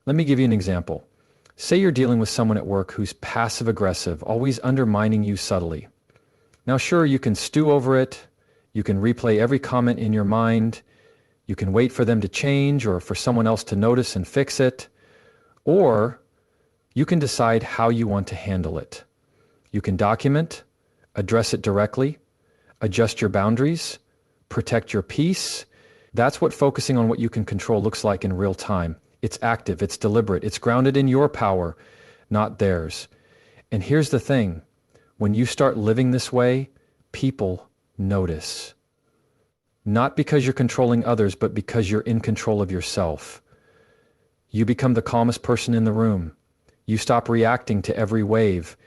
Let me give you an example. Say you're dealing with someone at work who's passive aggressive, always undermining you subtly. Now, sure, you can stew over it. You can replay every comment in your mind. You can wait for them to change or for someone else to notice and fix it. Or you can decide how you want to handle it. You can document, address it directly, adjust your boundaries, protect your peace. That's what focusing on what you can control looks like in real time. It's active, it's deliberate, it's grounded in your power, not theirs. And here's the thing, when you start living this way, people notice. Not because you're controlling others, but because you're in control of yourself. You become the calmest person in the room. You stop reacting to every wave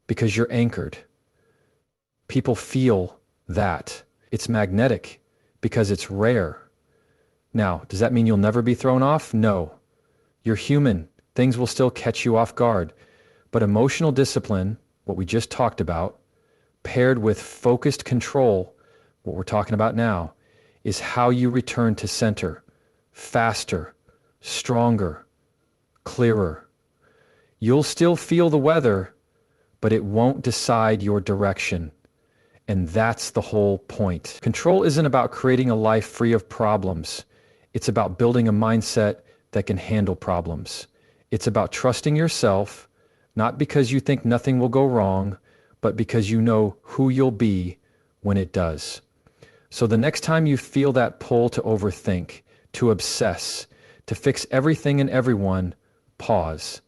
because you're anchored. People feel that. It's magnetic because it's rare. Now, does that mean you'll never be thrown off? No. You're human. Things will still catch you off guard. But emotional discipline, what we just talked about, paired with focused control, what we're talking about now, is how you return to center, faster, stronger, clearer. You'll still feel the weather, but it won't decide your direction. And that's the whole point. Control isn't about creating a life free of problems. It's about building a mindset that can handle problems. It's about trusting yourself, not because you think nothing will go wrong, but because you know who you'll be when it does. So the next time you feel that pull to overthink, to obsess, to fix everything and everyone, pause.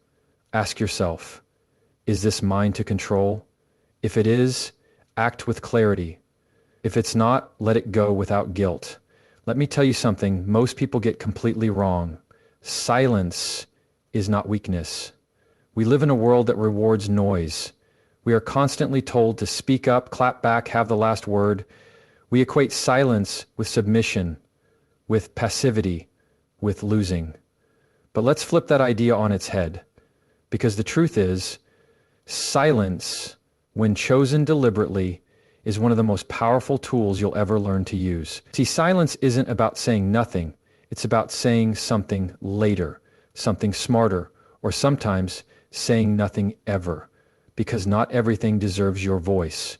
Ask yourself, is this mine to control? If it is, act with clarity. If it's not, let it go without guilt. Let me tell you something most people get completely wrong. Silence is not weakness. We live in a world that rewards noise. We are constantly told to speak up, clap back, have the last word. We equate silence with submission, with passivity, with losing. But let's flip that idea on its head. Because the truth is, silence, when chosen deliberately, is one of the most powerful tools you'll ever learn to use. See, silence isn't about saying nothing. It's about saying something later, something smarter, or sometimes saying nothing ever, because not everything deserves your voice.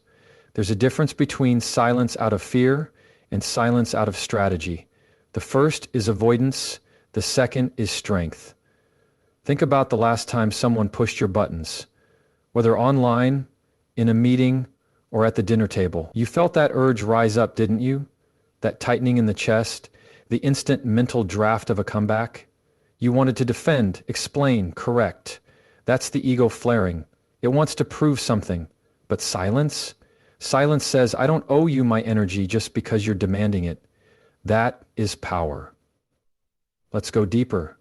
There's a difference between silence out of fear and silence out of strategy. The first is avoidance, the second is strength. Think about the last time someone pushed your buttons, whether online, in a meeting, or at the dinner table. You felt that urge rise up, didn't you? That tightening in the chest, the instant mental draft of a comeback. You wanted to defend, explain, correct. That's the ego flaring. It wants to prove something. But silence? Silence says, I don't owe you my energy just because you're demanding it. That is power. Let's go deeper.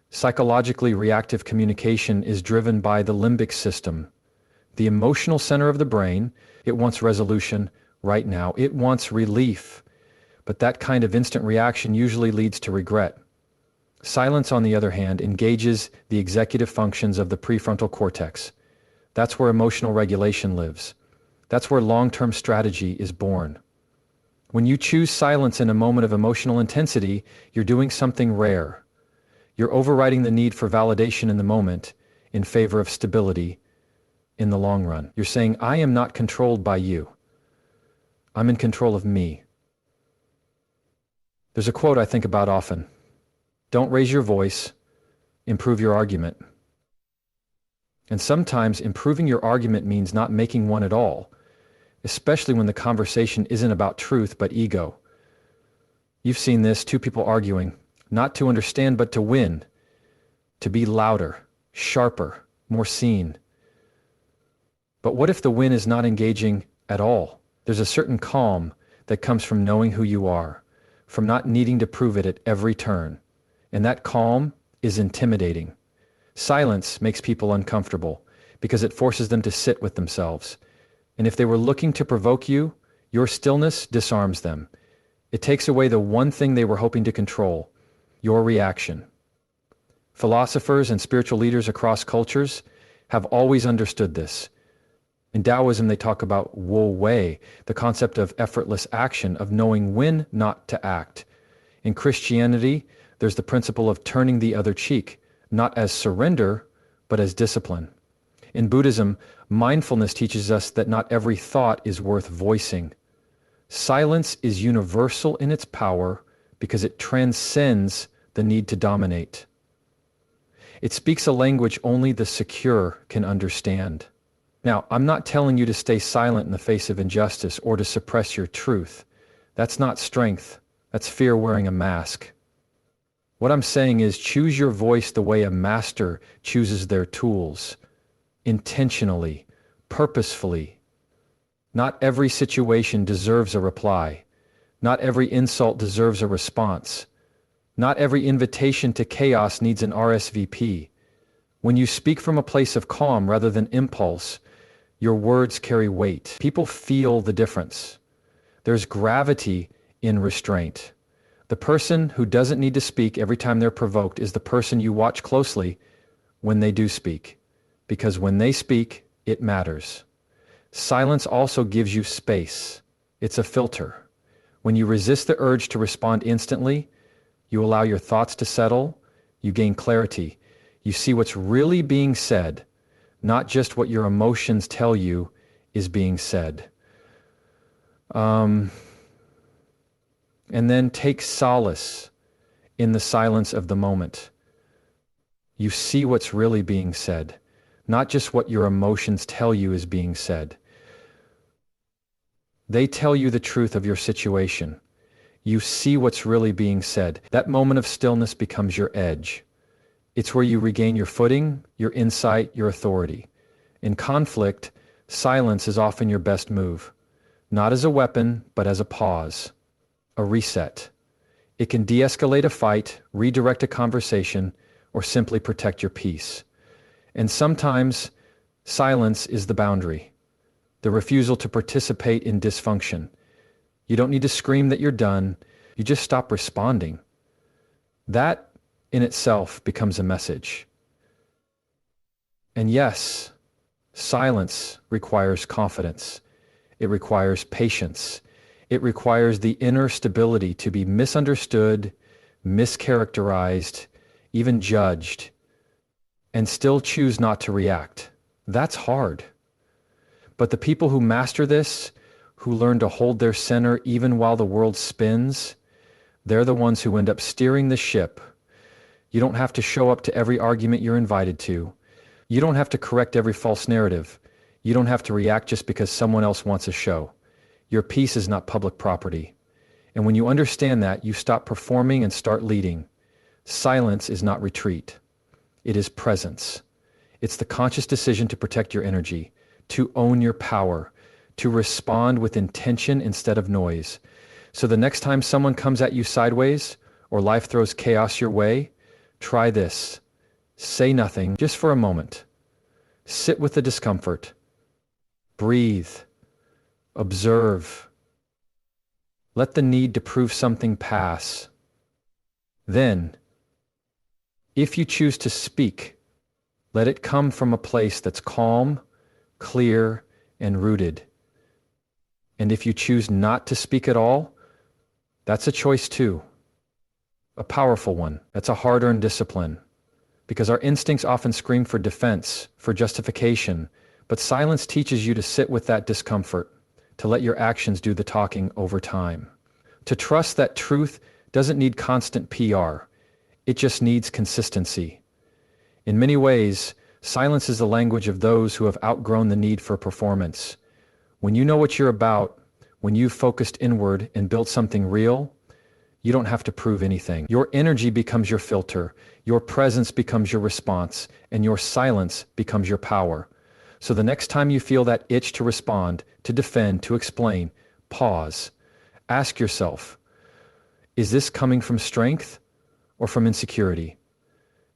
Psychologically reactive communication is driven by the limbic system, the emotional center of the brain. It wants resolution right now. It wants relief. But that kind of instant reaction usually leads to regret. Silence, on the other hand, engages the executive functions of the prefrontal cortex. That's where emotional regulation lives. That's where long-term strategy is born. When you choose silence in a moment of emotional intensity, you're doing something rare. You're overriding the need for validation in the moment in favor of stability in the long run. You're saying, I am not controlled by you. I'm in control of me. There's a quote I think about often. Don't raise your voice, improve your argument. And sometimes improving your argument means not making one at all, especially when the conversation isn't about truth but ego. You've seen this, two people arguing, not to understand but to win, to be louder, sharper, more seen. But what if the win is not engaging at all? There's a certain calm that comes from knowing who you are, from not needing to prove it at every turn. And that calm is intimidating. Silence makes people uncomfortable because it forces them to sit with themselves. And if they were looking to provoke you, your stillness disarms them. It takes away the one thing they were hoping to control, your reaction. Philosophers and spiritual leaders across cultures have always understood this. In Taoism, they talk about Wu Wei, the concept of effortless action, of knowing when not to act. In Christianity, There's the principle of turning the other cheek, not as surrender, but as discipline. In Buddhism, mindfulness teaches us that not every thought is worth voicing. Silence is universal in its power because it transcends the need to dominate. It speaks a language only the secure can understand. Now, I'm not telling you to stay silent in the face of injustice or to suppress your truth. That's not strength. That's fear wearing a mask. What I'm saying is choose your voice the way a master chooses their tools. Intentionally, purposefully. Not every situation deserves a reply. Not every insult deserves a response. Not every invitation to chaos needs an RSVP. When you speak from a place of calm rather than impulse, your words carry weight. People feel the difference. There's gravity in restraint. The person who doesn't need to speak every time they're provoked is the person you watch closely when they do speak. Because when they speak, it matters. Silence also gives you space. It's a filter. When you resist the urge to respond instantly, you allow your thoughts to settle, you gain clarity. You see what's really being said, not just what your emotions tell you is being said. And then take solace in the silence of the moment. You see what's really being said, not just what your emotions tell you is being said. They tell you the truth of your situation. You see what's really being said. That moment of stillness becomes your edge. It's where you regain your footing, your insight, your authority. In conflict, silence is often your best move. Not as a weapon, but as a pause, a reset. It can de-escalate a fight, redirect a conversation, or simply protect your peace. And sometimes, silence is the boundary, the refusal to participate in dysfunction. You don't need to scream that you're done, you just stop responding. That in itself becomes a message. And yes, silence requires confidence. It requires patience. It requires the inner stability to be misunderstood, mischaracterized, even judged, and still choose not to react. That's hard. But the people who master this, who learn to hold their center even while the world spins, they're the ones who end up steering the ship. You don't have to show up to every argument you're invited to. You don't have to correct every false narrative. You don't have to react just because someone else wants a show. Your peace is not public property. And when you understand that, you stop performing and start leading. Silence is not retreat. It is presence. It's the conscious decision to protect your energy, to own your power, to respond with intention instead of noise. So the next time someone comes at you sideways or life throws chaos your way, try this. Say nothing just for a moment. Sit with the discomfort. Breathe. Observe. Let the need to prove something pass. Then, if you choose to speak, let it come from a place that's calm, clear, and rooted. And if you choose not to speak at all, that's a choice too. A powerful one. That's a hard-earned discipline. Because our instincts often scream for defense, for justification, but silence teaches you to sit with that discomfort, to let your actions do the talking over time. To trust that truth doesn't need constant PR. It just needs consistency. In many ways, silence is the language of those who have outgrown the need for performance. When you know what you're about, when you've focused inward and built something real, you don't have to prove anything. Your energy becomes your filter, your presence becomes your response, and your silence becomes your power. So the next time you feel that itch to respond, to defend, to explain, pause. Ask yourself, is this coming from strength or from insecurity?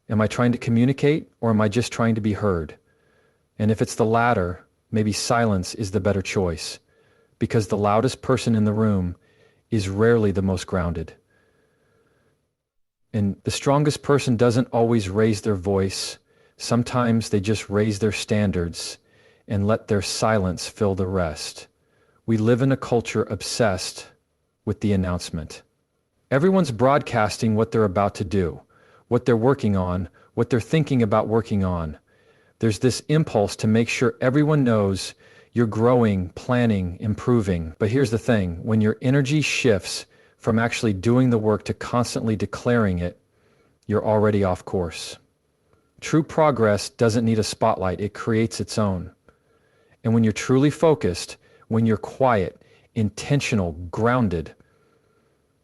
Am I trying to communicate or am I just trying to be heard? And if it's the latter, maybe silence is the better choice, because the loudest person in the room is rarely the most grounded. And the strongest person doesn't always raise their voice. Sometimes they just raise their standards and let their silence fill the rest. We live in a culture obsessed with the announcement. Everyone's broadcasting what they're about to do, what they're working on, what they're thinking about working on. There's this impulse to make sure everyone knows you're growing, planning, improving. But here's the thing, when your energy shifts from actually doing the work to constantly declaring it, you're already off course. True progress doesn't need a spotlight, it creates its own. And when you're truly focused, when you're quiet, intentional, grounded,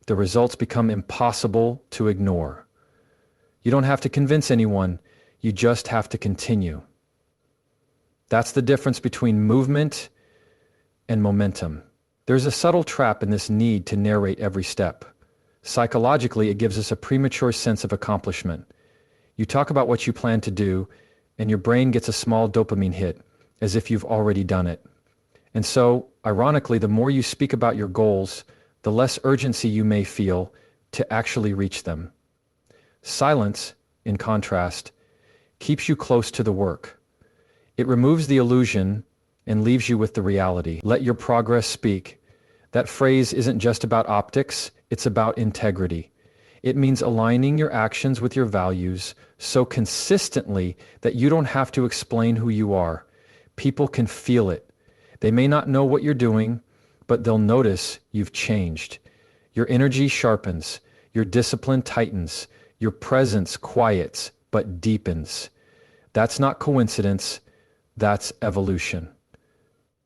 the results become impossible to ignore. You don't have to convince anyone, you just have to continue. That's the difference between movement and momentum. There's a subtle trap in this need to narrate every step. Psychologically, it gives us a premature sense of accomplishment. You talk about what you plan to do, and your brain gets a small dopamine hit, as if you've already done it. And so, ironically, the more you speak about your goals, the less urgency you may feel to actually reach them. Silence, in contrast, keeps you close to the work. It removes the illusion and leaves you with the reality. Let your progress speak. That phrase isn't just about optics, it's about integrity. It means aligning your actions with your values so consistently that you don't have to explain who you are. People can feel it. They may not know what you're doing, but they'll notice you've changed. Your energy sharpens, your discipline tightens, your presence quiets but deepens. That's not coincidence, that's evolution.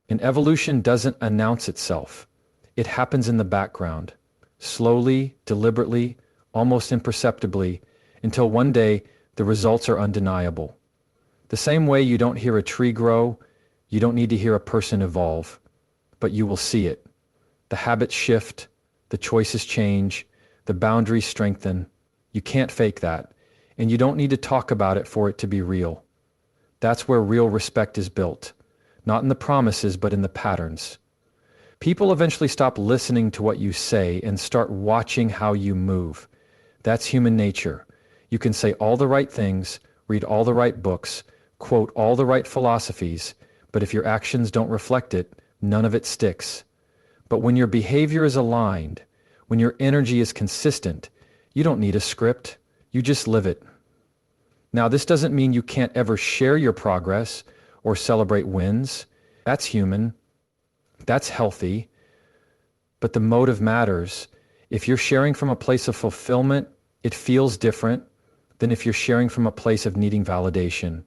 And evolution doesn't announce itself. It happens in the background, slowly, deliberately, almost imperceptibly, until one day the results are undeniable. The same way you don't hear a tree grow, you don't need to hear a person evolve, but you will see it. The habits shift, the choices change, the boundaries strengthen. You can't fake that, and you don't need to talk about it for it to be real. That's where real respect is built, not in the promises, but in the patterns. People eventually stop listening to what you say and start watching how you move. That's human nature. You can say all the right things, read all the right books, quote all the right philosophies, but if your actions don't reflect it, none of it sticks. But when your behavior is aligned, when your energy is consistent, you don't need a script, you just live it. Now, this doesn't mean you can't ever share your progress or celebrate wins. That's human. That's healthy. But the motive matters. If you're sharing from a place of fulfillment, it feels different than if you're sharing from a place of needing validation.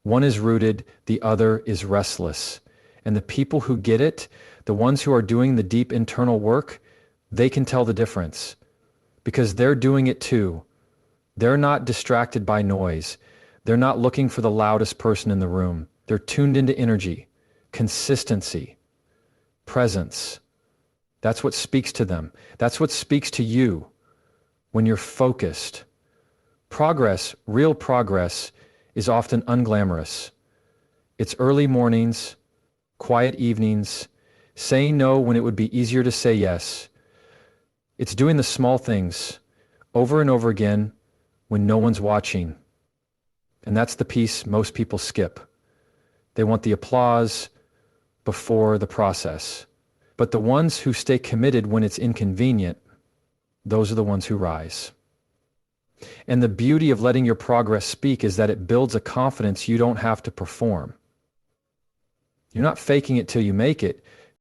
One is rooted, the other is restless. And the people who get it, the ones who are doing the deep internal work, they can tell the difference. Because they're doing it too. They're not distracted by noise. They're not looking for the loudest person in the room. They're tuned into energy, consistency, presence. That's what speaks to them. That's what speaks to you when you're focused. Progress, real progress, is often unglamorous. It's early mornings, quiet evenings, saying no when it would be easier to say yes. It's doing the small things over and over again when no one's watching. And that's the piece most people skip. They want the applause before the process. But the ones who stay committed when it's inconvenient, those are the ones who rise. And the beauty of letting your progress speak is that it builds a confidence you don't have to perform. You're not faking it till you make it.